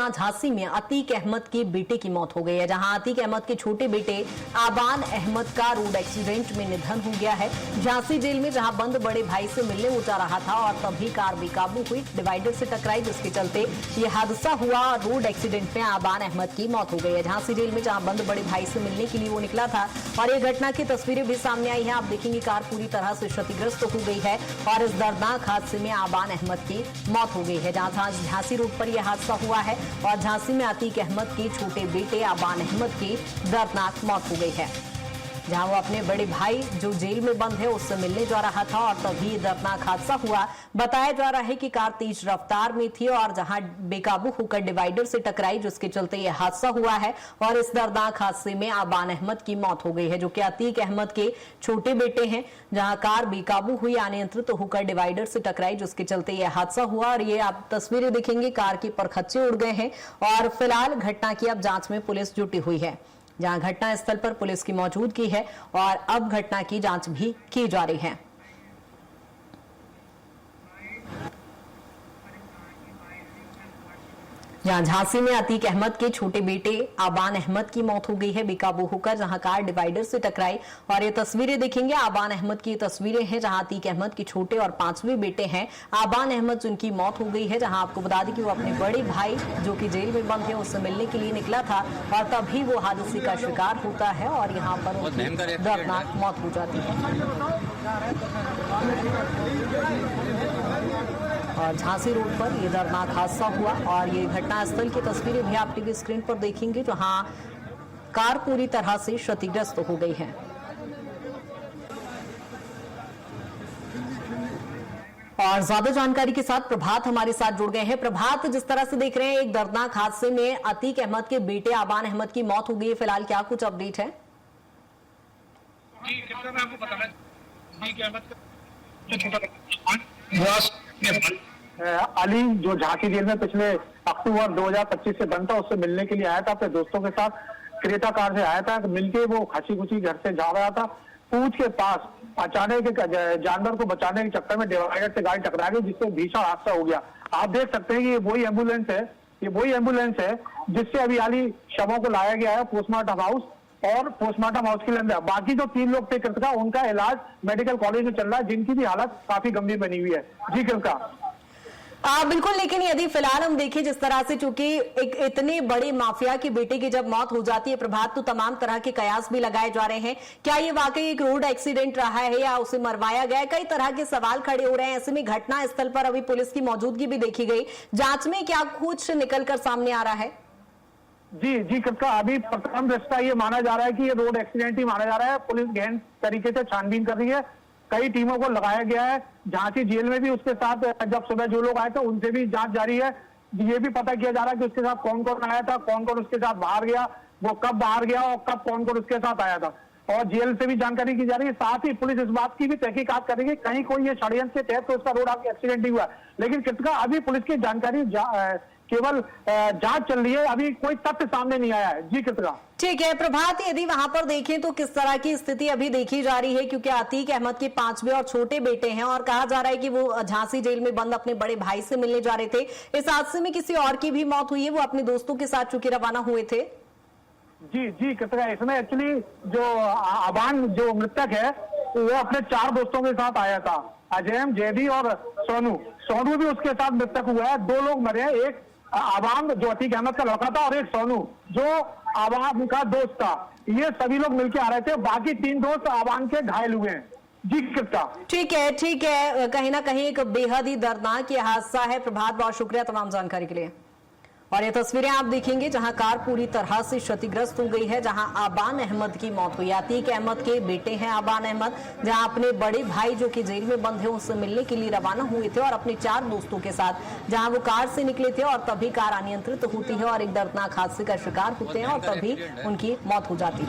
जहां झांसी में अतीक अहमद के बेटे की मौत हो गई है। जहां अतीक अहमद के छोटे बेटे आबान अहमद का रोड एक्सीडेंट में निधन हो गया है। झांसी जेल में जहां बंद बड़े भाई से मिलने वो जा रहा था और तभी कार बेकाबू हुई, डिवाइडर से टकराई, जिसके चलते ये हादसा हुआ। रोड एक्सीडेंट में आबान अहमद की मौत हो गई है। झांसी जेल में जहां बंद बड़े भाई से मिलने के लिए वो निकला था और ये घटना की तस्वीरें भी सामने आई हैं। आप देखेंगे कार पूरी तरह से क्षतिग्रस्त हो गई है और इस दर्दनाक हादसे में आबान अहमद की मौत हो गई है। जहां झांसी रोड पर यह हादसा हुआ है और झांसी में अतीक अहमद के छोटे बेटे आबान अहमद की दर्दनाक मौत हो गई है। जहां वो अपने बड़े भाई जो जेल में बंद है उससे मिलने जा रहा था और तभी दर्दनाक हादसा हुआ। बताया जा रहा है कि कार तेज रफ्तार में थी और जहां बेकाबू होकर डिवाइडर से टकराई, जिसके चलते यह हादसा हुआ है और इस दर्दनाक हादसे में आबान अहमद की मौत हो गई है, जो कि अतीक अहमद के छोटे बेटे हैं। जहां कार बेकाबू हुई, अनियंत्रित होकर डिवाइडर से टकराई, जिसके चलते यह हादसा हुआ। और ये आप तस्वीरें देखेंगे, कार के परखच्चे उड़ गए हैं और फिलहाल घटना की अब जांच में पुलिस जुटी हुई है। जहां घटना स्थल पर पुलिस की मौजूदगी है और अब घटना की जांच भी की जा रही है। जहां झांसी में अतीक अहमद के छोटे बेटे आबान अहमद की मौत हो गई है बेकाबू होकर, जहां कार डिवाइडर से टकराई। और ये तस्वीरें देखेंगे, आबान अहमद की तस्वीरें हैं जहां अतीक अहमद के छोटे और पांचवें बेटे हैं आबान अहमद, जिनकी मौत हो गई है। जहां आपको बता दें कि वो अपने बड़े भाई जो कि जेल में बंद है उससे मिलने के लिए निकला था और तभी वो हादसे का शिकार होता है और यहाँ पर उनकी दर्दनाक मौत हो जाती है। और झांसी रोड पर यह दर्दनाक हादसा हुआ और ये घटनास्थल की तस्वीरें भी आप टीवी स्क्रीन पर देखेंगे, जहां कार पूरी तरह से क्षतिग्रस्त हो गई है। और ज्यादा जानकारी के साथ प्रभात हमारे साथ जुड़ गए हैं। प्रभात, जिस तरह से देख रहे हैं एक दर्दनाक हादसे में अतीक अहमद के बेटे आबान अहमद की मौत हो गई है, फिलहाल क्या कुछ अपडेट है? जी, मैं आपको बताना अली जो झांसी जेल में पिछले अक्टूबर 2025 से बंद था, उससे मिलने के लिए आया था। अपने दोस्तों के साथ क्रेटा कार से आया था। मिलके वो खसी खुशी घर से जा रहा था। पूंछ के पास अचानक जानवर को बचाने के चक्कर में डिवाइडर से गाड़ी टकरा गई, जिससे भीषण हादसा हो गया। आप देख सकते हैं कि ये वही एम्बुलेंस है जिससे अभी अली शवों को लाया गया है पोस्टमार्टम हाउस और पोस्टमार्टम हाउस के अंदर। बाकी जो 3 लोग थे कृतिका, उनका इलाज मेडिकल कॉलेज में चल रहा है, जिनकी भी हालत काफी गंभीर बनी हुई है। जी कृतिका। बिल्कुल, लेकिन यदि फिलहाल हम देखें जिस तरह से, चूंकि एक इतने बड़े माफिया के बेटे की जब मौत हो जाती है प्रभात, तो तमाम तरह के कयास भी लगाए जा रहे हैं। क्या ये वाकई एक रोड एक्सीडेंट रहा है या उसे मरवाया गया है? कई तरह के सवाल खड़े हो रहे हैं। ऐसे में घटना स्थल पर अभी पुलिस की मौजूदगी भी देखी गई, जांच में क्या कुछ निकलकर सामने आ रहा है? जी कृतिका, अभी प्रथम दृष्टया ये माना जा रहा है कि ये रोड एक्सीडेंट ही माना जा रहा है। पुलिस गहन तरीके से छानबीन कर रही है, कई टीमों को लगाया गया है। झांसी जेल में भी उसके साथ जब सुबह जो लोग आए थे उनसे भी जांच जारी है। ये भी पता किया जा रहा है कि उसके साथ कौन कौन आया था, कौन कौन उसके साथ बाहर गया, वो कब बाहर गया और कब कौन कौन उसके साथ आया था, और जेल से भी जानकारी की जा रही है। साथ ही पुलिस इस बात की भी तहकीकात करेगी कहीं कोई ये षड्यंत्र के तहत तो उसका रोड एक्सीडेंट ही हुआ। लेकिन कृतिका, अभी पुलिस की जानकारी केवल जांच चल रही है, अभी कोई तथ्य सामने नहीं आया है। जी कृतिका। ठीक है प्रभात, यदि वहां पर देखें तो किस तरह की स्थिति अभी देखी जा रही है, क्योंकि अतीक अहमद के 5वें और छोटे बेटे हैं और कहा जा रहा है कि वो झांसी जेल में बंद अपने बड़े भाई से मिलने जा रहे थे। इस हादसे में किसी और की भी मौत हुई है, वो अपने दोस्तों के साथ चूंकि रवाना हुए थे। जी कृतिका, इसमें एक्चुअली जो आबान जो मृतक है वो अपने 4 दोस्तों के साथ आया था, अजयम, जयदी और सोनू भी उसके साथ मृतक हुआ है। 2 लोग मरे हैं, एक आवाम जो अतीक अहमद का लड़का था और एक सोनू जो आवाम का दोस्त था। ये सभी लोग मिलकर आ रहे थे, बाकी 3 दोस्त आवाम के घायल हुए हैं। जी कृतिका। ठीक है, कहीं ना कहीं एक बेहद ही दर्दनाक ये हादसा है। प्रभात, बहुत शुक्रिया तमाम जानकारी के लिए। और ये तस्वीरें आप देखेंगे जहां कार पूरी तरह से क्षतिग्रस्त हो गई है, जहां आबान अहमद की मौत हुई। अतीक अहमद के बेटे हैं आबान अहमद, जहां अपने बड़े भाई जो कि जेल में बंद है उससे मिलने के लिए रवाना हुए थे और अपने 4 दोस्तों के साथ जहां वो कार से निकले थे और तभी कार अनियंत्रित होती है और एक दर्दनाक हादसे का शिकार होते हैं और तभी उनकी मौत हो जाती है।